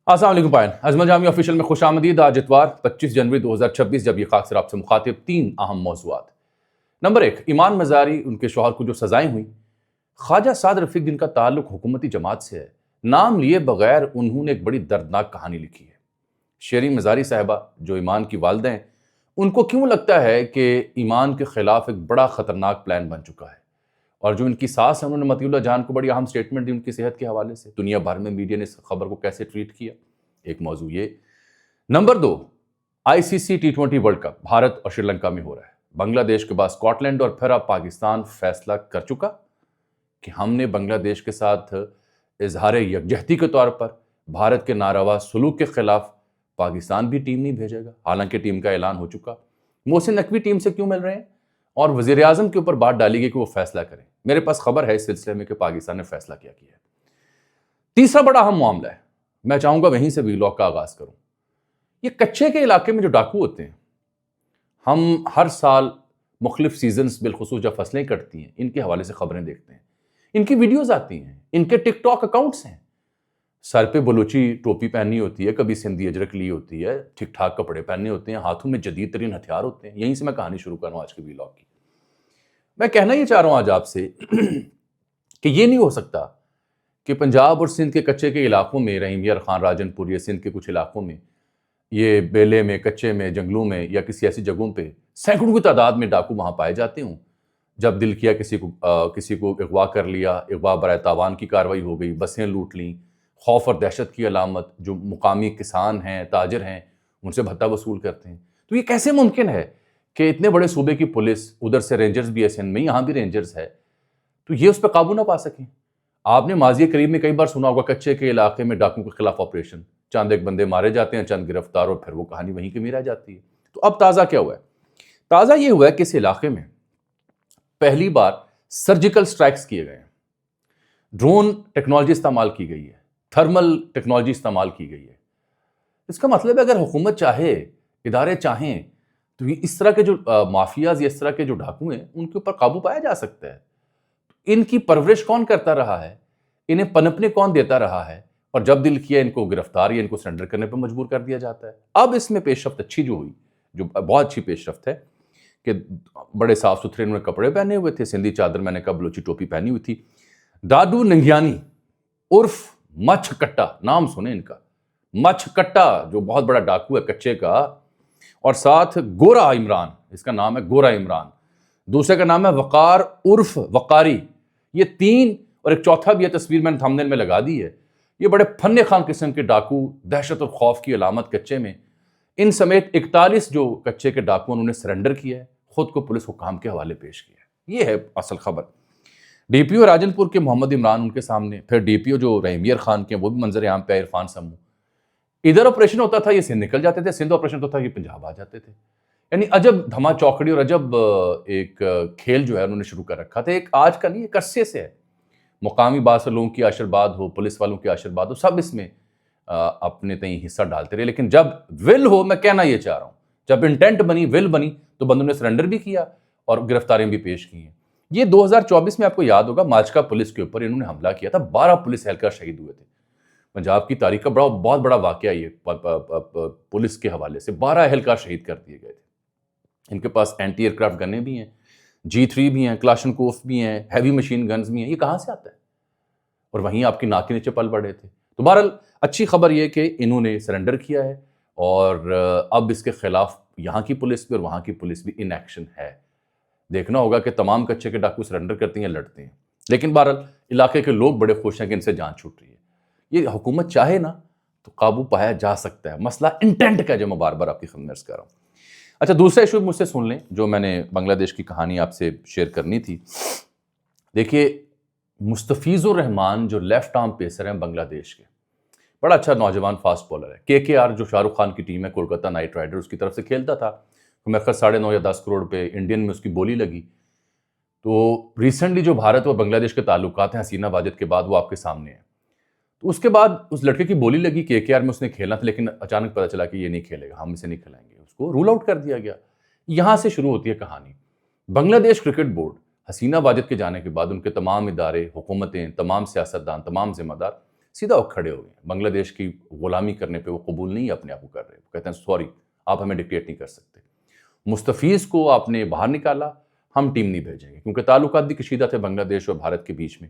السلام علیکم پائن ازمل جامی آفیشیل میں خوش آمدید. آج اتوار 25 جنوری 2026 جب یہ خاک سر آپ سے مخاطب 3 اہم موضوعات. نمبر 1, ایمان مزاری ان کے شوہر کو جو سزائیں ہوئیں. خواجہ سعد رفیق جن کا تعلق حکومتی جماعت سے ہے, نام لیے بغیر انہوں نے ایک بڑی دردناک کہانی لکھی ہے. شیریں مزاری صاحبہ جو ایمان کی والدہ ہیں, ان کو کیوں لگتا ہے کہ ایمان کے خلاف ایک بڑا خطرناک پلان بن چکا ہے, اور جو ان کی ساس ہیں انہوں نے مطیع اللہ جان کو بڑی اہم سٹیٹمنٹ دی ان کی صحت کے حوالے سے. دنیا بھر میں میڈیا نے اس خبر کو کیسے ٹریٹ کیا, ایک موضوع یہ. Number 2, ICC T20 world cup Bharat اور سری لنکا میں ہو رہا ہے. بنگلہ دیش کے بعد اسکاٹ لینڈ اور پھر اب پاکستان فیصلہ کر چکا کہ ہم نے بنگلہ دیش کے ساتھ اظہار یکجہتی کے طور پر بھارت کے ناروا سلوک کے خلاف پاکستان بھی ٹیم نہیں بھیجے گا. حالانکہ ٹیم کا اعلان ہو چکا. محسن نقوی ٹیم سے کیوں مل رہے ہیں, اور وزیر اعظم کے اوپر بات ڈالی گئی کہ وہ فیصلہ کریں. میرے پاس خبر ہے اس سلسلے میں کہ پاکستان نے فیصلہ کیا ہے. تیسرا بڑا اہم معاملہ ہے, میں چاہوں گا وہیں سے ویلاگ کا آغاز کروں. یہ کچے کے علاقے میں جو ڈاکو ہوتے ہیں, ہم ہر سال مختلف سیزنز بالخصوص جب فصلیں کٹتی ہیں ان کے حوالے سے خبریں دیکھتے ہیں. ان کی ویڈیوز آتی ہیں, ان کے ٹک ٹاک اکاؤنٹس ہیں. سر پہ بلوچی ٹوپی پہننی ہوتی ہے, کبھی سندھی اجرک لی ہوتی ہے, ٹھیک ٹھاک کپڑے پہننے ہوتے ہیں, ہاتھوں میں جدید ترین ہتھیار ہوتے ہیں. یہیں سے میں کہانی شروع کروں آج کے ویلاگ کی. میں کہنا یہ چاہ رہا ہوں آج آپ سے کہ یہ نہیں ہو سکتا کہ پنجاب اور سندھ کے کچے کے علاقوں میں, رحیم یار خان راجن پور یا سندھ کے کچھ علاقوں میں, یہ بیلے میں, کچے میں, جنگلوں میں یا کسی ایسی جگہوں پہ سینکڑوں کی تعداد میں ڈاکو وہاں پائے جاتے ہوں. جب دل کیا کسی کو اغوا کر لیا, اغوا برائے تاوان کی کارروائی ہو گئی, بسیں لوٹ لیں, خوف اور دہشت کی علامت. جو مقامی کسان ہیں, تاجر ہیں, ان سے بھتہ وصول کرتے ہیں. تو یہ کیسے ممکن ہے کہ اتنے بڑے صوبے کی پولیس, ادھر سے رینجرز بھی ہے سندھ میں, یہاں بھی رینجرز ہے, تو یہ اس پہ قابو نہ پا سکیں؟ آپ نے ماضی قریب میں کئی بار سنا ہوگا کچے کے علاقے میں ڈاکو کے خلاف آپریشن, چند ایک بندے مارے جاتے ہیں, چند گرفتار, اور پھر وہ کہانی وہیں کی رہ جاتی ہے. تو اب تازہ کیا ہوا ہے؟ تازہ یہ ہوا ہے کہ اس علاقے میں پہلی بار سرجیکل سٹرائکس کیے گئے ہیں. ڈرون ٹیکنالوجی استعمال کی گئی ہے, تھرمل ٹیکنالوجی استعمال کی گئی ہے. اس کا مطلب ہے اگر حکومت چاہے, ادارے چاہیں, تو اس طرح کے جو مافیاز یا اس طرح کے جو ڈاکو ہیں ان کے اوپر قابو پایا جا سکتا ہے. ان کی پرورش کون کرتا رہا ہے, انہیں پنپنے کون دیتا رہا ہے, اور جب دل کیا ان کو گرفتار یا ان کو سرنڈر کرنے پر مجبور کر دیا جاتا ہے. اب اس میں پیش رفت اچھی جو ہوئی, جو بہت اچھی پیش رفت ہے, کہ بڑے صاف ستھرے انہوں نے کپڑے پہنے ہوئے تھے, سندھی چادر میں نے کہا بلوچی ٹوپی پہنی ہوئی تھی. ڈاڈو ننگیانی عرف مچھ کٹا, نام سنیں ان کا, مچھ کٹا, جو بہت بڑا ڈاکو ہے کچے کا, اور ساتھ گورا عمران, اس کا نام ہے گورا عمران, دوسرے کا نام ہے وقار عرف وقاری. یہ 3 اور ایک چوتھا بھی ہے, تصویر میں نے تھمبنیل میں لگا دی ہے. یہ بڑے فن خان قسم کے ڈاکو, دہشت اور خوف کی علامت کچے میں. ان سمیت 41 جو کچے کے ڈاکو انہوں نے سرنڈر کیا ہے, خود کو پولیس حکام کے حوالے پیش کیا ہے. یہ ہے اصل خبر. ڈی پی او راجن پور کے محمد عمران ان کے سامنے, پھر ڈی پی او جو رحیم یار خان کے وہ بھی منظر عام پہ عرفان سمو. ادھر آپریشن ہوتا تھا یہ سندھ نکل جاتے تھے, سندھ آپریشن ہوتا تھا یہ پنجاب آ جاتے تھے. یعنی عجب دھما چوکڑی اور عجب ایک کھیل جو ہے انہوں نے شروع کر رکھا تھا. ایک آج کا نہیں, ایک عرصے سے ہے. مقامی بعض لوگوں کی آشیرواد ہو, پولیس والوں کی آشیرواد ہو, سب اس میں اپنے تئیں حصہ ڈالتے رہے. لیکن جب ول ہو, میں کہنا یہ چاہ رہا ہوں, جب انٹینٹ بنی, ول بنی, تو بندوں نے سرنڈر بھی کیا اور گرفتاریاں بھی پیش کی ہیں. یہ 2024 میں آپ کو یاد ہوگا ماچکا پولیس کے اوپر انہوں نے حملہ کیا تھا, 12 پولیس اہلکار شہید ہوئے تھے. پنجاب کی تاریخ کا بہت بڑا واقعہ یہ پولیس کے حوالے سے. 12 اہلکار شہید کر دیے گئے تھے. ان کے پاس اینٹی ایئر کرافٹ گنیں بھی ہیں, G3 بھی ہیں, کلاشنکوف بھی ہیں, ہیوی مشین گنز بھی ہیں. یہ کہاں سے آتا ہے؟ اور وہیں آپ کی ناک کے نیچے پل پڑے تھے. تو بہرحال اچھی خبر یہ کہ انہوں نے سرنڈر کیا ہے, اور اب اس کے خلاف یہاں کی پولیس بھی اور وہاں کی پولیس بھی ان ایکشن ہے. دیکھنا ہوگا کہ تمام کچے کے ڈاکو سرنڈر کرتے ہیں, لڑتے ہیں. لیکن بہرحال علاقے کے لوگ بڑے خوش ہیں کہ ان سے جان چھوٹ رہی ہے. یہ حکومت چاہے نا تو قابو پایا جا سکتا ہے. مسئلہ انٹینٹ کا, جو میں بار بار آپ کی خدمت میں عرض کر رہا ہوں. اچھا, دوسرا ایشو مجھ سے سن لیں جو میں نے بنگلہ دیش کی کہانی آپ سے شیئر کرنی تھی. دیکھیے, مستفیض الرحمان جو لیفٹ آرم پیسر ہیں بنگلہ دیش کے, بڑا اچھا نوجوان فاسٹ بالر ہے. KKR جو شاہ رخ خان کی ٹیم ہے, کولکتہ نائٹ رائڈر, اس کی طرف سے کھیلتا تھا. میں خود 9.5 یا 10 کروڑ پہ انڈین میں اس کی بولی لگی. تو ریسنٹلی جو بھارت اور بنگلہ دیش کے تعلقات ہیں حسینہ واجد کے بعد, وہ آپ کے سامنے ہیں. تو اس کے بعد اس لڑکے کی بولی لگی, KKR میں اس نے کھیلنا تھا, لیکن اچانک پتہ چلا کہ یہ نہیں کھیلے گا, ہم اسے نہیں کھلائیں گے. اس کو رول آؤٹ کر دیا گیا. یہاں سے شروع ہوتی ہے کہانی. بنگلہ دیش کرکٹ بورڈ حسینہ واجد کے جانے کے بعد ان کے تمام ادارے, حکومتیں, تمام سیاستدان, تمام ذمہ دار سیدھا وہ کھڑے ہو گئے. بنگلہ دیش کی غلامی کرنے پہ وہ قبول نہیں اپنے آپ کو کر رہے. وہ کہتے ہیں سوری، آپ ہمیں ڈکٹیٹ نہیں کر سکتے. مستفیض کو آپ نے باہر نکالا، ہم ٹیم نہیں بھیجیں گے، کیونکہ تعلقات بھی کشیدہ تھے بنگلہ دیش اور بھارت کے بیچ میں.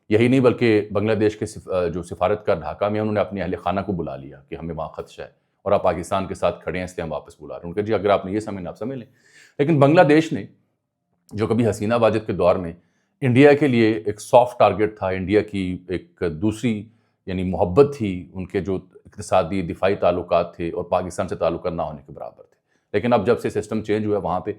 یہی نہیں بلکہ بنگلہ دیش کے جو سفارتکار ڈھاکہ میں انہوں نے اپنے اہل خانہ کو بلا لیا کہ ہمیں وہاں خدشہ ہے اور آپ پاکستان کے ساتھ کھڑے ہیں اس لیے ہم واپس بلا رہے ہیں. ان کا جی اگر آپ نے یہ سمجھنا آپ سمجھ لیں. لیکن بنگلہ دیش نے جو کبھی حسینہ واجد کے دور میں انڈیا کے لیے ایک سافٹ ٹارگٹ تھا، انڈیا کی ایک دوسری یعنی محبت تھی، ان کے جو اقتصادی دفاعی تعلقات تھے اور پاکستان سے تعلقات نہ ہونے کے برابر تھے. لیکن اب جب سے سسٹم چینج ہوا وہاں پہ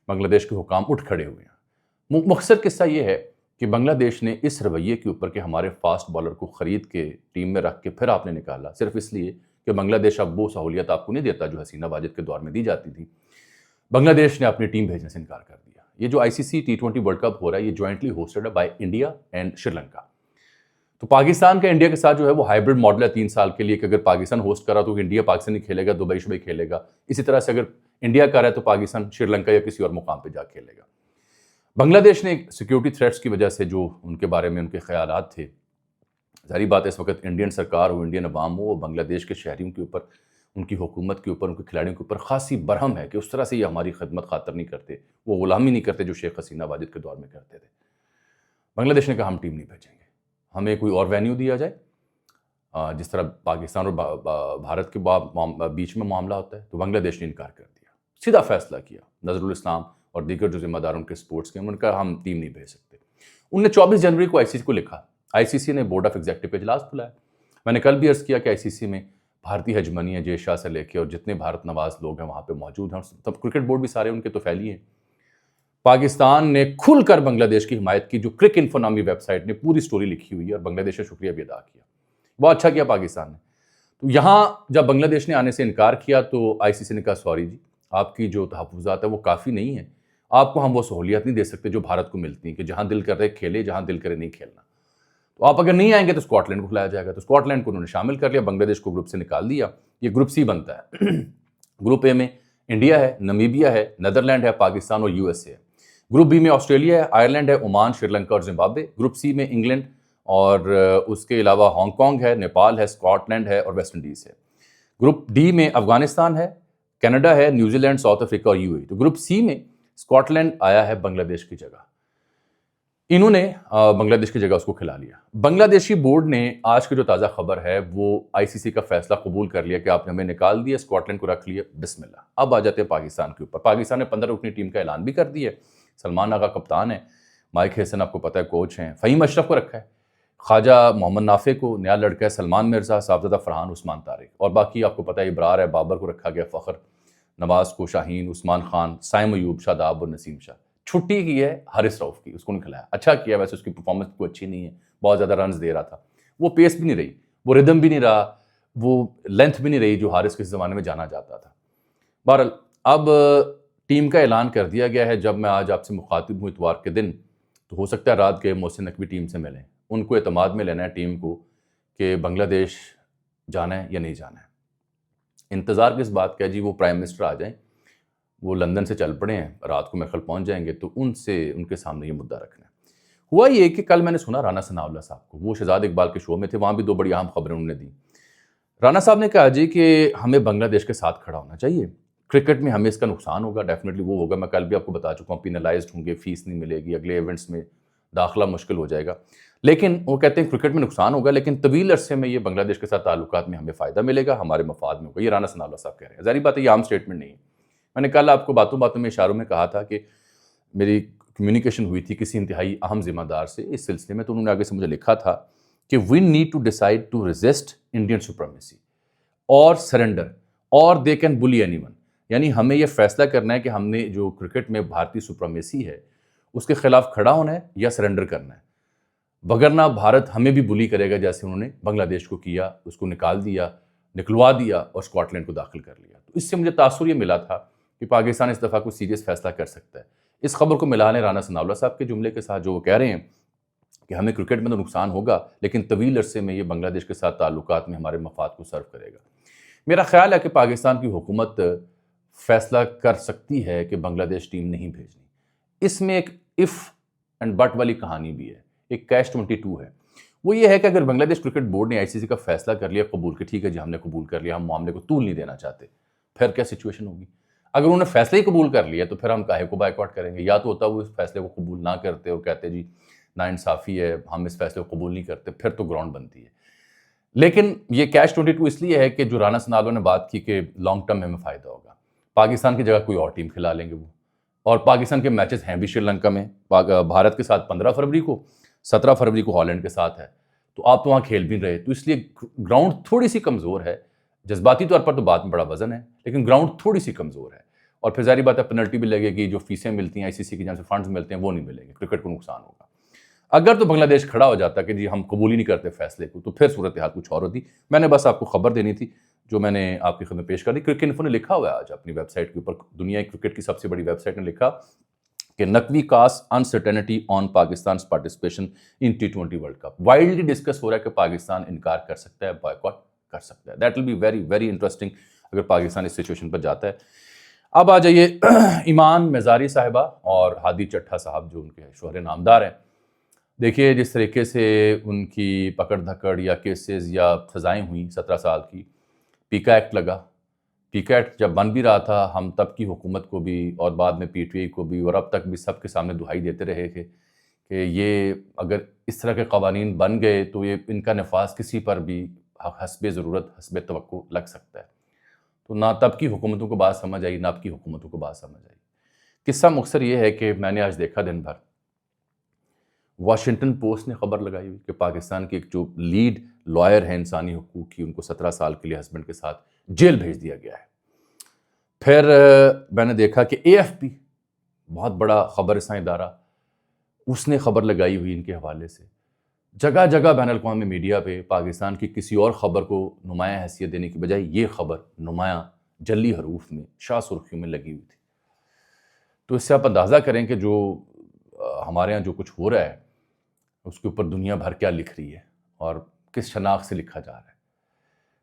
بنگلہ دیش کے حکام اٹھ کھڑے ہوئے ہیں. مختصر قصہ یہ ہے کہ بنگلہ دیش نے اس رویے کے اوپر کہ ہمارے فاسٹ بالر کو خرید کے ٹیم میں رکھ کے پھر آپ نے نکالا، صرف اس لیے کہ بنگلہ دیش اب وہ سہولیت آپ کو نہیں دیتا جو حسینہ واجد کے دور میں دی جاتی تھی. بنگلہ دیش نے اپنی ٹیم بھیجنے سے انکار کر دیا. یہ جو ICC T20 ورلڈ کپ ہو رہا ہے یہ جوائنٹلی ہوسٹڈ ہے by India and Sri Lanka. تو پاکستان کا انڈیا کے ساتھ جو ہے وہ ہائبرڈ ماڈل ہے 3 سال کے لیے کہ اگر پاکستان ہوسٹ کرا تو انڈیا پاکستان نہیں کھیلے گا، دبئی شبئی کھیلے گا. اسی طرح سے اگر انڈیا کا رہا ہے تو پاکستان شری لنکا یا کسی اور مقام پہ جا کھیلے گا. بنگلہ دیش نے سیکیورٹی تھریٹس کی وجہ سے جو ان کے بارے میں ان کے خیالات تھے، ظاہری بات ہے اس وقت انڈین سرکار ہو، انڈین عوام ہو، وہ بنگلہ دیش کے شہریوں کے اوپر، ان کی حکومت کے اوپر، ان کے کھلاڑیوں کے اوپر خاصی برہم ہے کہ اس طرح سے یہ ہماری خدمت خاطر نہیں کرتے، وہ غلامی نہیں کرتے جو شیخ حسینہ واجد کے دور میں کرتے تھے. بنگلہ دیش نے کہا ہم ٹیم نہیں بھیجیں گے، ہمیں کوئی اور وینیو دیا جائے جس طرح پاکستان اور بھارت کے بیچ میں معاملہ ہوتا ہے. تو بنگلہ دیش نے انکار کر دیا، سیدھا فیصلہ کیا. نظر الاسلام اور دیگر جو ذمہ دار ان کے سپورٹس کے ان کا ہم ٹیم نہیں بھیج سکتے. انہوں نے 24 جنوری کو ICC کو لکھا. ICC نے بورڈ آف ایگزیکٹو کا اجلاس بلایا. میں نے کل بھی عرض کیا کہ ICC میں بھارتی ہیجمنی ہے، جے شاہ سے لے کے اور جتنے بھارت نواز لوگ ہیں وہاں پہ موجود ہیں، تب کرکٹ بورڈ بھی سارے ان کے تو فیلی ہیں. پاکستان نے کھل کر بنگلہ دیش کی حمایت کی. جو کرک انفو نامی ویب سائٹ نے پوری سٹوری لکھی ہوئی ہے اور بنگلہ دیش نے شکریہ بھی ادا کیا. بہت اچھا کیا پاکستان نے. تو یہاں جب بنگلہ دیش نے آنے سے انکار کیا تو ICC نے کہا سوری جی، آپ کی جو تحفظات ہیں وہ کافی نہیں ہیں، آپ کو ہم وہ سہولیات نہیں دے سکتے جو بھارت کو ملتی ہیں کہ جہاں دل کر رہے کھیلے، جہاں دل کرے نہیں کھیلنا. تو آپ اگر نہیں آئیں گے تو اسکاٹ لینڈ کو کھلایا جائے گا. تو اسکاٹ لینڈ کو انہوں نے شامل کر لیا، بنگلہ دیش کو گروپ سے نکال دیا. یہ گروپ C بنتا ہے. گروپ A میں انڈیا ہے، نمیبیا ہے، نیدرلینڈ ہے، پاکستان اور USA ہے. گروپ B میں آسٹریلیا ہے، آئرلینڈ ہے، عمان، شری لنکا اور زمبابوے. گروپ C میں انگلینڈ اور اس کے علاوہ ہانگ کانگ ہے، نیپال ہے، اسکاٹ لینڈ ہے اور ویسٹ انڈیز ہے. گروپ D میں افغانستان ہے، کینیڈا ہے، نیوزی لینڈ، ساؤتھ افریقہ اور UAE. تو گروپ C میں اسکاٹ لینڈ آیا ہے بنگلہ دیش کی جگہ. انہوں نے بنگلہ دیش کی جگہ اس کو کھلا لیا. بنگلہ دیشی بورڈ نے آج کی جو تازہ خبر ہے وہ ICC کا فیصلہ قبول کر لیا کہ آپ نے ہمیں نکال دیا، اسکاٹ لینڈ کو رکھ لیا، بسم اللہ. اب آ جاتے ہیں پاکستان کے اوپر. پاکستان نے 15 رکنی ٹیم کا اعلان بھی کر دیا ہے. سلمان آغا کپتان ہے، مائک ہیسن آپ کو پتہ ہے کوچ ہیں، فہیم اشرف کو رکھا ہے، خواجہ محمد نافع کو، نیا لڑکا ہے سلمان مرزا، صاحبزادہ فرحان، عثمان طارق، اور باقی آپ کو پتہ ہے ابرار ہے، بابر کو رکھا گیا، فخر، نواز کو، شاہین، عثمان خان، سائم ایوب، شاداب اور نسیم شاہ. چھٹی کی ہے حارث رؤف کی، اس کو نہیں کھلایا. اچھا کیا، ویسے اس کی پرفارمنس کوئی اچھی نہیں ہے، بہت زیادہ رنز دے رہا تھا، وہ پیس بھی نہیں رہی، وہ ردم بھی نہیں رہا، وہ لینتھ بھی نہیں رہی جو حارث کے زمانے میں جانا جاتا تھا. بہرحال اب ٹیم کا اعلان کر دیا گیا ہے. جب میں آج آپ سے مخاطب ہوں اتوار کے دن، تو ہو سکتا ہے رات کے محسن نقوی ٹیم سے ملیں، ان کو اعتماد میں لینا ہے ٹیم کو کہ بنگلہ دیش جانا ہے یا نہیں جانا ہے. انتظار کس بات کا ہے جی؟ وہ پرائم منسٹر آ جائیں، وہ لندن سے چل پڑے ہیں، رات کو میرے خیال پہنچ جائیں گے، تو ان کے سامنے یہ مدعا رکھنا ہے. ہوا یہ کہ کل میں نے سنا رانا ثناء اللہ صاحب کو، وہ شہزاد اقبال کے شو میں تھے، وہاں بھی 2 بڑی اہم خبریں انہوں نے دی. رانا صاحب نے کہا جی کہ ہمیں بنگلہ دیش کے ساتھ کھڑا ہونا چاہیے. کرکٹ میں ہمیں اس کا نقصان ہوگا، ڈیفینیٹلی وہ ہوگا، میں کل بھی آپ کو بتا چکا ہوں، پینلائزڈ ہوں گے، فیس نہیں ملے گی، اگلے ایونٹس میں داخلہ مشکل ہو جائے گا. لیکن وہ کہتے ہیں کرکٹ میں نقصان ہوگا لیکن طویل عرصے میں یہ بنگلہ دیش کے ساتھ تعلقات میں ہمیں فائدہ ملے گا، ہمارے مفاد میں ہوگا. یہ رانا ثناء اللہ صاحب کہہ رہے ہیں. ظاہری بات ہے یہ عام اسٹیٹمنٹ نہیں ہے. میں نے کل آپ کو باتوں باتوں میں اشاروں میں کہا تھا کہ میری کمیونیکیشن ہوئی تھی کسی انتہائی اہم ذمہ دار سے اس سلسلے میں، تو انہوں نے آگے سے مجھے لکھا تھا کہ we need to decide to resist Indian supremacy اور سرنڈر اور they can bully anyone. یعنی ہمیں یہ فیصلہ کرنا ہے کہ ہم نے جو کرکٹ میں بھارتی سپریمیسی ہے اس کے خلاف کھڑا ہونا ہے یا سرنڈر کرنا ہے، وگرنہ بھارت ہمیں بھی بلی کرے گا جیسے انہوں نے بنگلہ دیش کو کیا، اس کو نکلوا دیا اور اسکاٹ لینڈ کو داخل کر لیا. تو اس سے مجھے تاثر یہ ملا تھا کہ پاکستان اس دفعہ کوئی سیریس فیصلہ کر سکتا ہے. اس خبر کو ملا لیں رانا ثناء اللہ صاحب کے جملے کے ساتھ جو وہ کہہ رہے ہیں کہ ہمیں کرکٹ میں تو نقصان ہوگا لیکن طویل عرصے میں یہ بنگلہ دیش کے ساتھ تعلقات میں ہمارے مفاد کو سرو کرے گا. میرا خیال ہے کہ پاکستان کی حکومت فیصلہ کر سکتی ہے کہ بنگلہ دیش ٹیم نہیں بھیجنی. اس میں ایک اف اینڈ بٹ والی کہانی بھی ہے، ایک کیش 22 ہے. وہ یہ ہے کہ اگر بنگلہ دیش کرکٹ بورڈ نے ICC کا فیصلہ کر لیا قبول کہ ٹھیک ہے جی ہم نے قبول کر لیا، ہم معاملے کو طول نہیں دینا چاہتے، پھر کیا سچویشن ہوگی؟ اگر انہوں نے فیصلہ ہی قبول کر لیا تو پھر ہم کاہے کو بائیکاٹ کریں گے؟ یا تو ہوتا وہ اس فیصلے کو قبول نہ کرتے اور کہتے جی ناانصافی ہے، ہم اس فیصلے کو قبول نہیں کرتے، پھر تو گراؤنڈ بنتی ہے۔ لیکن یہ کیچ 22 اس لیے ہے کہ جو رانا سنالو نے بات کی کہ لانگ ٹرم میں ہمیں فائدہ ہوگا، پاکستان کی جگہ کوئی اور ٹیم کھلا لیں گے وہ، اور پاکستان کے میچز ہیں بھی سری لنکا میں، بھارت کے ساتھ 15 فروری کو، 17 فروری کو ہالینڈ کے ساتھ ہے، تو آپ تو وہاں کھیل بھی رہے، تو اس لیے گراؤنڈ تھوڑی سی کمزور ہے، جذباتی طور پر تو بات میں بڑا وزن ہے، لیکن گراؤنڈ تھوڑی سی کمزور ہے، اور پھر ظاہری بات ہے پینلٹی بھی لگے گی، جو فیسیں ملتی ہیں ICC کی جہاں سے فنڈز ملتے ہیں وہ نہیں ملیں گے، کرکٹ کو نقصان ہوگا۔ اگر تو بنگلہ دیش کھڑا ہو جاتا کہ جی ہم قبول ہی نہیں کرتے فیصلے کو، تو پھر صورتحال کچھ اور ہوتی۔ میں نے بس آپ کو خبر دینی تھی جو میں نے آپ کی خدمت پیش کر دی۔ کرکٹ انفو نے لکھا ہوا ہے آج اپنی ویب سائٹ کے اوپر، دنیا کرکٹ کی سب سے بڑی ویب سائٹ نے لکھا کہ نقوی کاس uncertainty on Pakistan participation in T20 world cup, widely discuss ہو رہا ہے کہ پاکستان انکار کر سکتا ہے، بائیکاٹ کر سکتا ہے۔ That will be very very interesting اگر پاکستان اس سچویشن پر جاتا ہے۔ اب آ جائیے ایمان مزاری صاحبہ اور ہادی چٹھا صاحب جو ان کے شوہر نامدار ہیں۔ دیکھیے جس طریقے سے ان کی پکڑ دھکڑ یا کیسز یا سزائیں ہوئیں 17 سال کی، پیکا ایکٹ لگا، پیکا ایکٹ جب بن بھی رہا تھا ہم تب کی حکومت کو بھی اور بعد میں PTI کو بھی اور اب تک بھی سب کے سامنے دہائی دیتے رہے کہ یہ اگر اس طرح کے قوانین بن گئے تو یہ ان کا نفاذ کسی پر بھی حسب ضرورت حسب توقع لگ سکتا ہے۔ تو نہ تب کی حکومتوں کو بات سمجھ آئی نہ اب کی حکومتوں کو بات سمجھ آئی۔ قصہ مختصر یہ ہے کہ میں نے آج دیکھا دن بھر واشنگٹن پوسٹ نے خبر لگائی ہوئی کہ پاکستان کے ایک جو لیڈ لائر ہیں انسانی حقوق کی، ان کو 17 سال کے لیے ہسبینڈ کے ساتھ جیل بھیج دیا گیا ہے۔ پھر میں نے دیکھا کہ AFP بہت بڑا خبر رساں ادارہ، اس نے خبر لگائی ہوئی ان کے حوالے سے، جگہ جگہ بین الاقوامی میڈیا پہ پاکستان کی کسی اور خبر کو نمایاں حیثیت دینے کی بجائے یہ خبر نمایاں جلی حروف میں شاہ سرخیوں میں لگی ہوئی تھی۔ تو اس سے آپ اندازہ کریں کہ جو ہمارے ہاں جو کچھ ہو رہا ہے اس کے اوپر دنیا بھر کیا لکھ رہی ہے اور کس شناخت سے لکھا جا رہا ہے۔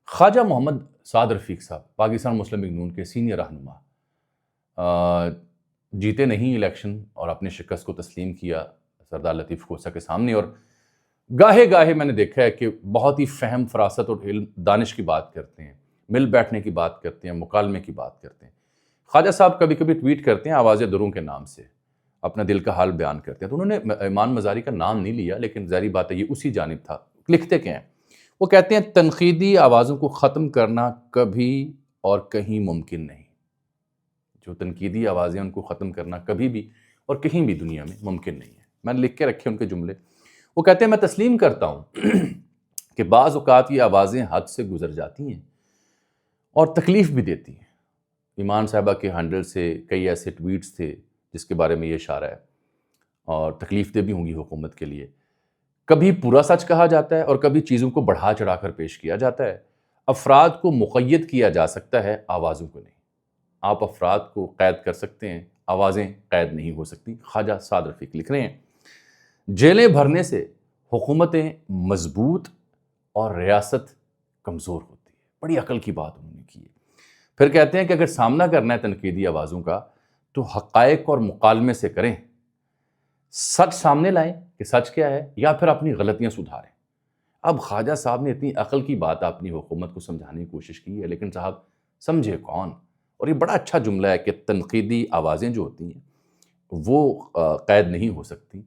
خواجہ محمد سعد رفیق صاحب پاکستان مسلم لیگ نون کے سینئر رہنما جیتے نہیں الیکشن اور اپنی شکست کو تسلیم کیا سردار لطیف کھوسہ کے سامنے، اور گاہے گاہے میں نے دیکھا ہے کہ بہت ہی فہم فراست اور علم دانش کی بات کرتے ہیں، مل بیٹھنے کی بات کرتے ہیں، مکالمے کی بات کرتے ہیں۔ خواجہ صاحب کبھی کبھی ٹویٹ کرتے ہیں آواز دروں کے نام سے، اپنا دل کا حال بیان کرتے ہیں، تو انہوں نے ایمان مزاری کا نام نہیں لیا لیکن ظاہری بات ہے یہ اسی جانب تھا۔ لکھتے کیا ہیں وہ کہتے ہیں تنقیدی آوازوں کو ختم کرنا کبھی اور کہیں ممکن نہیں، جو تنقیدی آوازیں ان کو ختم کرنا کبھی بھی اور کہیں بھی دنیا میں ممکن نہیں ہے۔ میں نے لکھ کے رکھے ان کے جملے، وہ کہتے ہیں میں تسلیم کرتا ہوں کہ بعض اوقات یہ آوازیں حد سے گزر جاتی ہیں اور تکلیف بھی دیتی ہیں۔ ایمان صاحبہ کے ہینڈل سے کئی ایسے ٹویٹس تھے جس کے بارے میں یہ اشارہ ہے، اور تکلیف دہ بھی ہوں گی حکومت کے لیے۔ کبھی پورا سچ کہا جاتا ہے اور کبھی چیزوں کو بڑھا چڑھا کر پیش کیا جاتا ہے۔ افراد کو مقید کیا جا سکتا ہے، آوازوں کو نہیں۔ آپ افراد کو قید کر سکتے ہیں، آوازیں قید نہیں ہو سکتی۔ خواجہ سعد رفیق لکھ رہے ہیں جیلیں بھرنے سے حکومتیں مضبوط اور ریاست کمزور ہوتی ہے۔ بڑی عقل کی بات انہوں نے کی ہے۔ پھر کہتے ہیں کہ اگر سامنا کرنا ہے تنقیدی آوازوں کا تو حقائق اور مکالمے سے کریں، سچ سامنے لائیں کہ سچ کیا ہے، یا پھر اپنی غلطیاں سدھاریں۔ اب خواجہ صاحب نے اتنی عقل کی بات اپنی حکومت کو سمجھانے کی کوشش کی ہے، لیکن صاحب سمجھے کون؟ اور یہ بڑا اچھا جملہ ہے کہ تنقیدی آوازیں جو ہوتی ہیں وہ قید نہیں ہو سکتی،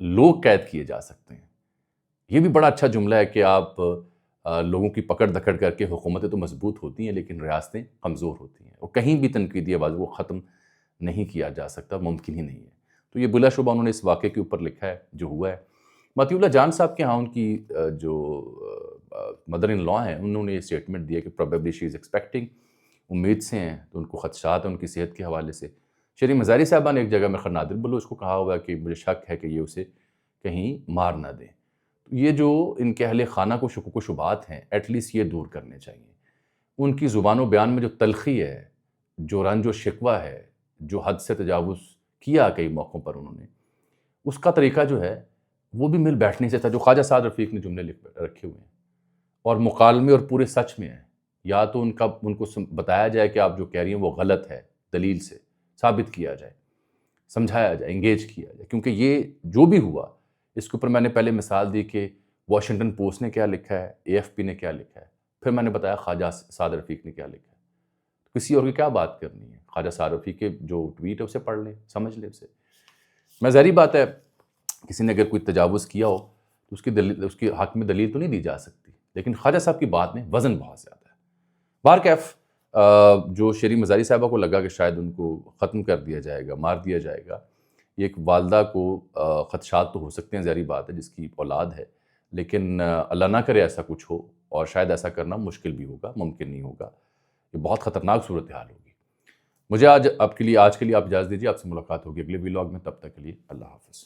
لوگ قید کیے جا سکتے ہیں۔ یہ بھی بڑا اچھا جملہ ہے کہ آپ لوگوں کی پکڑ دھکڑ کر کے، حکومتیں تو مضبوط ہوتی ہیں لیکن ریاستیں کمزور ہوتی ہیں، اور کہیں بھی تنقیدی آوازوں کو ختم نہیں کیا جا سکتا، ممکن ہی نہیں ہے۔ تو یہ بلا شبہ انہوں نے اس واقعے کے اوپر لکھا ہے جو ہوا ہے۔ مطیع اللہ جان صاحب کے ہاں ان کی جو مدر ان لا ہیں انہوں نے یہ اسٹیٹمنٹ دیا کہ پروبیبلی شی از ایکسپیکٹنگ، امید سے ہیں، تو ان کو خدشات ہیں ان کی صحت کے حوالے سے۔ شری مزاری صاحبہ نے ایک جگہ میں نادر بلوچ کو کہا ہوا کہ مجھے شک ہے کہ یہ اسے کہیں مار نہ دیں۔ تو یہ جو ان کے اہل خانہ کو شکوک و شبہات ہیں ایٹ لیسٹ یہ دور کرنے چاہیے۔ ان کی زبان و بیان میں جو تلخی ہے، جو رنج و شکوہ ہے، جو حد سے تجاوز کیا کئی موقعوں پر انہوں نے، اس کا طریقہ جو ہے وہ بھی مل بیٹھنے سے تھا، جو خواجہ سعد رفیق نے جملے رکھے ہوئے ہیں اور مکالمے اور پورے سچ میں ہیں۔ یا تو ان کو بتایا جائے کہ آپ جو کہہ رہی ہیں وہ غلط ہے، دلیل سے ثابت کیا جائے، سمجھایا جائے، انگیج کیا جائے، کیونکہ یہ جو بھی ہوا اس کے اوپر میں نے پہلے مثال دی کہ واشنگٹن پوسٹ نے کیا لکھا ہے، AFP نے کیا لکھا ہے، پھر میں نے بتایا خواجہ سعد رفیق نے کیا لکھا ہے. کسی اور کی کیا بات کرنی ہے؟ خواجہ سعد رفیق کے جو ٹویٹ ہے اسے پڑھ لیں، سمجھ لیں اسے. میں ظاہری بات ہے کسی نے اگر کوئی تجاوز کیا ہو تو اس کے حق میں دلیل تو نہیں دی جا سکتی، لیکن خواجہ صاحب کی بات میں وزن بہت زیادہ ہے. بہرکیف جو شیریں مزاری صاحبہ کو لگا کہ شاید ان کو ختم کر دیا جائے گا، مار دیا جائے گا، یہ ایک والدہ کو خدشات تو ہو سکتے ہیں، ظاہری بات ہے جس کی اولاد ہے، لیکن اللہ نہ کرے ایسا کچھ ہو، اور شاید ایسا کرنا مشکل بھی ہوگا، ممکن نہیں ہوگا. یہ بہت خطرناک صورتحال ہوگی. مجھے آج کے لیے آپ اجازت دیجیے، آپ سے ملاقات ہوگی اگلے ولاگ میں. تب تک کے لیے اللہ حافظ.